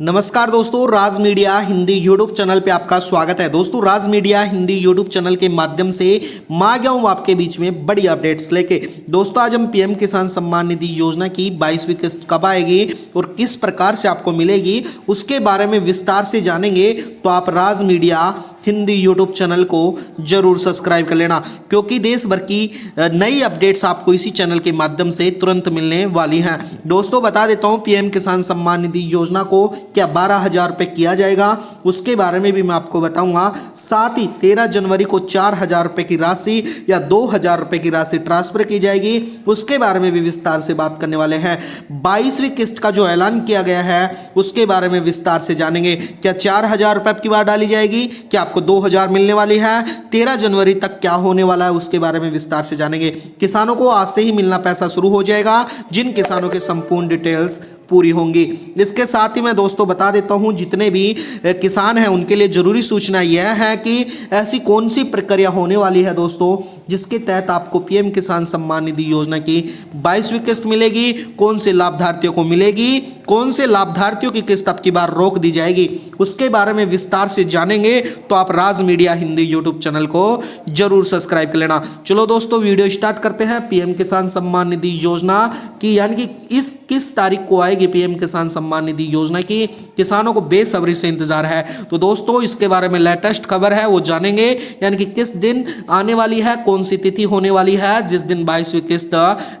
नमस्कार दोस्तों, राज media Hindi YouTube channel पे आपका स्वागत है। दोस्तों, राज मीडिया हिंदी यूट्यूब चैनल के माध्यम से मैं आ गया हूँ आपके बीच में बड़ी अपडेट्स लेके। दोस्तों, आज हम पीएम किसान सम्मान निधि योजना की 22वीं किस्त कब आएगी और किस प्रकार से आपको मिलेगी उसके बारे में विस्तार से जानेंगे। तो आप राज मीडिया हिंदी यूट्यूब चैनल को जरूर सब्सक्राइब कर लेना, क्योंकि देश भर की नई अपडेट्स आपको इसी चैनल के माध्यम से तुरंत मिलने वाली हैं। दोस्तों, बता देता हूँ पीएम किसान सम्मान निधि योजना को क्या 12,000 रुपये किया जाएगा उसके बारे में भी मैं आपको बताऊंगा। साथ ही 13 जनवरी को 4,000 रुपये की राशि या 2,000 रुपये की राशि ट्रांसफर की जाएगी, उसके बारे में भी विस्तार से बात करने वाले हैं। 22वीं किस्त का जो ऐलान किया गया है उसके बारे में विस्तार से जानेंगे। क्या 4,000 रुपये की बार डाली जाएगी, क्या आपको 2,000 मिलने वाली है, 13 जनवरी तक क्या होने वाला है उसके बारे में विस्तार से जानेंगे। किसानों को आज से ही मिलना पैसा शुरू हो जाएगा, जिन किसानों के संपूर्ण डिटेल्स पूरी होंगी। इसके साथ ही मैं दोस्तों बता देता हूं, जितने भी किसान हैं उनके लिए जरूरी सूचना यह है कि ऐसी कौन सी प्रक्रिया होने वाली है दोस्तों जिसके तहत आपको पीएम किसान सम्मान निधि योजना की 22वीं किस्त मिलेगी, कौन से लाभार्थियों को मिलेगी, कौन से लाभार्थियों की किस्त अब की बार रोक दी जाएगी, उसके बारे में विस्तार से जानेंगे। तो आप राज मीडिया हिंदी यूट्यूब चैनल को जरूर सब्सक्राइब कर लेना। चलो दोस्तों, वीडियो स्टार्ट करते हैं। पीएम किसान सम्मान निधि योजना की यानी कि इस किस तारीख को आएगी पीएम किसान सम्मान निधि योजना की, किसानों को बेसब्री से इंतजार है। तो दोस्तों, इसके बारे में लेटेस्ट खबर है वो जानेंगे, यानी कि किस दिन आने वाली है, कौन सी तिथि होने वाली है जिस दिन 22वीं किस्त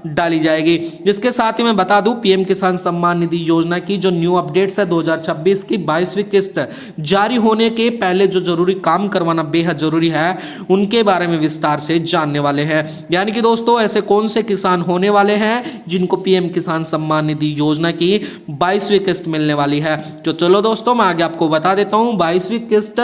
डाली जाएगी। इसके साथ ही मैं बता दूं, पीएम किसान सम्मान निधि योजना की जो न्यू अपडेट्स है 2026 की 22वीं किस्त जारी होने के पहले जो जरूरी काम करवाना बेहद जरूरी है उनके बारे में विस्तार से जानने वाले हैं। यानी कि दोस्तों, ऐसे कौन से किसान होने वाले हैं जिनको पीएम किसान सम्मान निधि योजना की 22वीं किस्त मिलने वाली है। तो चलो दोस्तों, मैं आगे आपको बता देता हूं 22वीं किस्त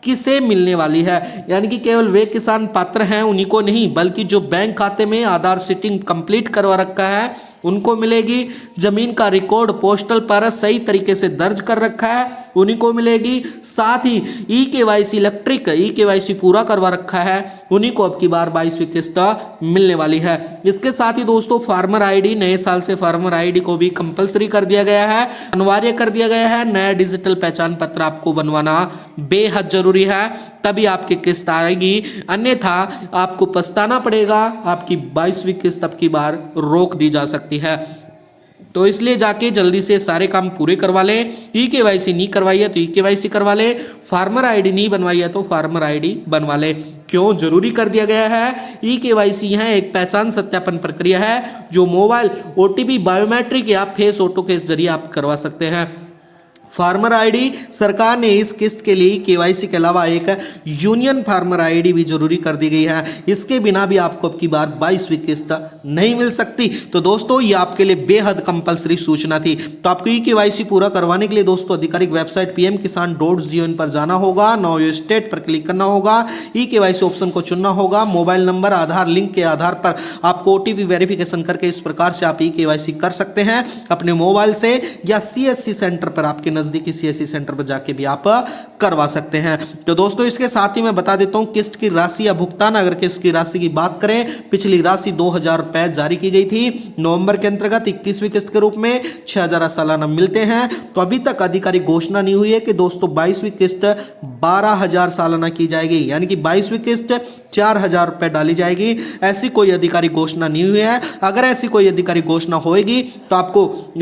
किसे मिलने वाली है। यानी कि केवल वे किसान पात्र हैं उन्हीं को नहीं, बल्कि जो बैंक खाते में आधार सीटिंग कंप्लीट करवा रखा है उनको मिलेगी, जमीन का रिकॉर्ड पोस्टल पर सही तरीके से दर्ज कर रखा है उन्हीं को मिलेगी, साथ ही ई-केवाईसी इलेक्ट्रिक ई-केवाईसी पूरा करवा रखा है उन्हीं को अब की बार 22वीं किस्त मिलने वाली है। इसके साथ ही दोस्तों, फार्मर आईडी, नए साल से फार्मर आईडी को भी कंपलसरी कर दिया गया है, अनिवार्य कर दिया गया है। नया डिजिटल पहचान पत्र आपको बनवाना बेहद जरूरी है, तभी आपकी किस्त आएगी, अन्यथा आपको पछताना पड़ेगा। आपकी 22वीं किस्त अब की बार रोक दी जा सकती है। तो इसलिए जाके जल्दी से सारे काम पूरे करवा लें। ई-केवाईसी नहीं करवाई है तो ई-केवाईसी करवा लें, फार्मर आईडी नहीं बनवाई है तो फार्मर आईडी बनवा लें। क्यों जरूरी कर दिया गया है? ई-केवाईसी है एक पहचान सत्यापन प्रक्रिया है जो मोबाइल ओटीपी बायोमेट्रिक या फेस ऑटो के जरिए आप करवा सकते हैं। फार्मर आईडी सरकार ने इस किस्त के लिए केवाईसी के अलावा एक यूनियन फार्मर आईडी भी जरूरी कर दी गई है। इसके बिना भी आपको अब की बार 22वीं किस्त नहीं मिल सकती। तो दोस्तों, ये आपके लिए बेहद कंपलसरी सूचना थी। तो आपको ई केवाईसी पूरा करवाने के लिए दोस्तों आधिकारिक वेबसाइट pmkisan.gov पर जाना होगा, नो योर स्टेट पर क्लिक करना होगा, ई केवाईसी ऑप्शन को चुनना होगा, मोबाइल नंबर आधार लिंक के आधार पर आपको ओटीपी वेरिफिकेशन करके इस प्रकार से आप ई केवाईसी कर सकते हैं अपने मोबाइल से, या सीएससी सेंटर पर आपके नजदीकी सीएससी सेंटर पर जाके भी आप करवा सकते हैं। तो दोस्तों, इसके साथ ही मैं बता देता हूं किस्त की राशि या भुगतान। अगर किस्त की राशि की बात करें, पिछली राशि 2,000 रुपए जारी की गई थी नवंबर के अंतर्गत 21वीं किस्त के रूप में 6,000 सालाना मिलते हैं। तो अभी तक आधिकारिक घोषणा नहीं हुई है कि दोस्तों 22वीं किस्त 12,000 सालाना की जाएगी, यानी कि 22वीं किस्त 4,000 रुपए डाली जाएगी। ऐसी कोई आधिकारिक घोषणा नहीं हुई है। अगर ऐसी कोई आधिकारिक घोषणा होगी तो आपको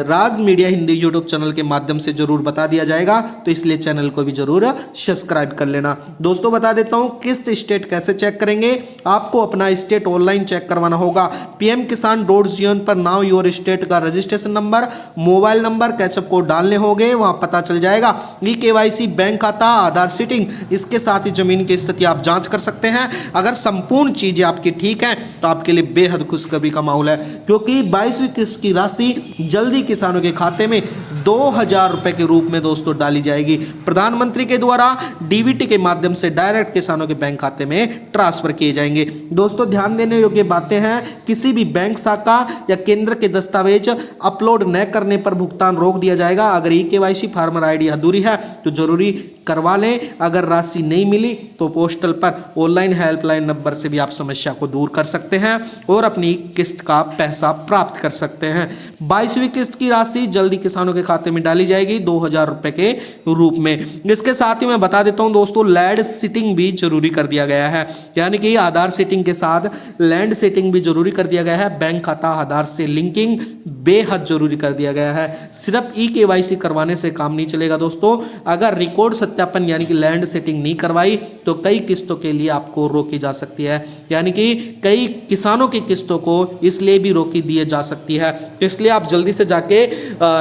राज मीडिया हिंदी यूट्यूब चैनल के माध्यम से जरूर बता दिया जाएगा। तो इसलिए चैनल को भी जरूर सब्सक्राइब कर लेना। दोस्तों, बता देता हूं किस्त स्टेट कैसे चेक करेंगे। आपको अपना स्टेट ऑनलाइन चेक करवाना होगा। pmkisan.gov पर नाउ योर स्टेट का रजिस्ट्रेशन नंबर, मोबाइल नंबर, कैचअप कोड डालने होंगे, वहां पता चल जाएगा। ई-केवाईसी, बैंक खाता, आधार सीटिंग, इसके साथ ही जमीन की स्थिति आप जांच कर सकते हैं। अगर संपूर्ण चीजें आपकी ठीक है तो आपके लिए बेहद खुशखबरी का माहौल है, क्योंकि 22वीं किस्त की राशि जल्दी किसानों के खाते में 2,000 रुपए के रूप में दोस्तों डाली जाएगी। प्रधानमंत्री के द्वारा डीबीटी के माध्यम से डायरेक्ट किसानों के बैंक खाते में ट्रांसफर किए जाएंगे। दोस्तों, ध्यान देने योग्य बातें हैं, किसी भी बैंक शाखा या केंद्र के दस्तावेज अपलोड न करने पर भुगतान रोक दिया जाएगा। अगर ई-केवाईसी, फार्मर आईडी अधूरी है तो जरूरी करवा लें। अगर राशि नहीं मिली तो पोस्टल पर ऑनलाइन हेल्पलाइन नंबर से भी आप समस्या को दूर कर सकते हैं और अपनी किस्त का पैसा प्राप्त कर सकते हैं। 22वीं किस्त की राशि जल्दी किसानों के खाते खाते में डाली जाएगी 2000 रुपए के रूप में। इसके साथ ही मैं बता देता हूं दोस्तों, लैंड सीटिंग भी जरूरी कर दिया गया है, यानी कि आधार सीटिंग के साथ लैंड सीटिंग भी जरूरी कर दिया गया है। बैंक खाता आधार से लिंकिंग बेहद जरूरी कर दिया गया है। सिर्फ KYC करवाने से काम नहीं चलेगा दोस्तों, अगर रिकॉर्ड सत्यापन यानी कि लैंड सेटिंग नहीं करवाई तो कई किस्तों के लिए आपको रोकी जा सकती है, यानी कि कई किसानों की किस्तों को इसलिए भी रोकी दी जा सकती है। इसलिए आप जल्दी से जाके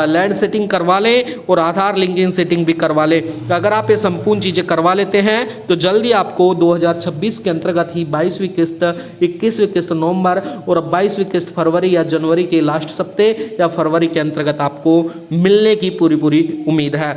लैंड सेटिंग करवा लें और आधार लिंकिंग सेटिंग भी करवा लें। अगर आप ये संपूर्ण चीजें करवा लेते हैं तो जल्दी आपको 2026 के अंतर्गत ही 22वीं किस्त, 21वीं किस्त नवंबर और 22वीं किस्त फरवरी या जनवरी के लास्ट सप्ते या फरवरी के अंतर्गत आपको मिलने की पूरी उम्मीद है।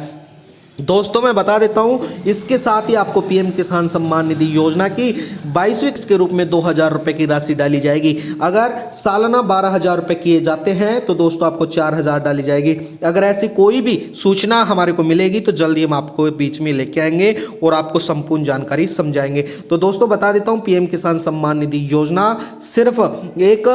दोस्तों मैं बता देता हूं, इसके साथ ही आपको पीएम किसान सम्मान निधि योजना की 22वीं किस्त के रूप में 2000 रुपए की राशि डाली जाएगी। अगर सालाना 12,000 रुपए किए जाते हैं तो दोस्तों आपको 4000 डाली जाएगी। अगर ऐसी कोई भी सूचना हमारे को मिलेगी तो जल्दी हम आपको बीच में लेके आएंगे और आपको संपूर्ण जानकारी समझाएंगे। तो दोस्तों बता देता हूं, पीएम किसान सम्मान निधि योजना सिर्फ एक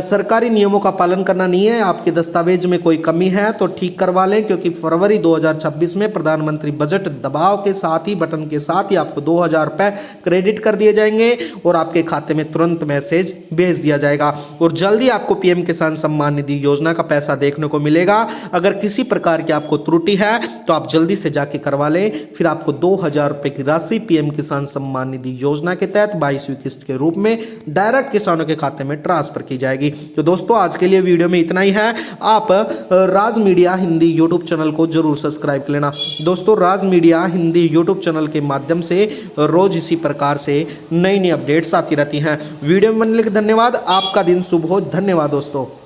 सरकारी नियमों का पालन करना नहीं है। आपके दस्तावेज में कोई कमी है तो ठीक करवा लें, क्योंकि फरवरी 2026 में प्रधानमंत्री बजट दबाव के साथ ही, बटन के साथ ही आपको 2000 रुपए क्रेडिट कर दिए जाएंगे और आपके खाते में तुरंत मैसेज भेज दिया जाएगा और जल्दी आपको पीएम किसान सम्मान निधि योजना का पैसा देखने को मिलेगा। अगर किसी प्रकार की आपको त्रुटि है तो आप जल्दी से जाके करवा लें, फिर आपको 2000 रुपए की राशि पीएम किसान सम्मान निधि योजना के तहत 22वीं किस्त के रूप में डायरेक्ट किसानों के खाते में ट्रांसफर की जाएगी। तो दोस्तों आज के लिए वीडियो में इतना ही है। आप राज मीडिया हिंदी यूट्यूब चैनल को जरूर सब्सक्राइब कर लेना। दोस्तों राज मीडिया हिंदी यूट्यूब चैनल के माध्यम से रोज इसी प्रकार से नई अपडेट्स आती रहती हैं। वीडियो में बनने के लिए धन्यवाद। आपका दिन शुभ हो। धन्यवाद दोस्तों।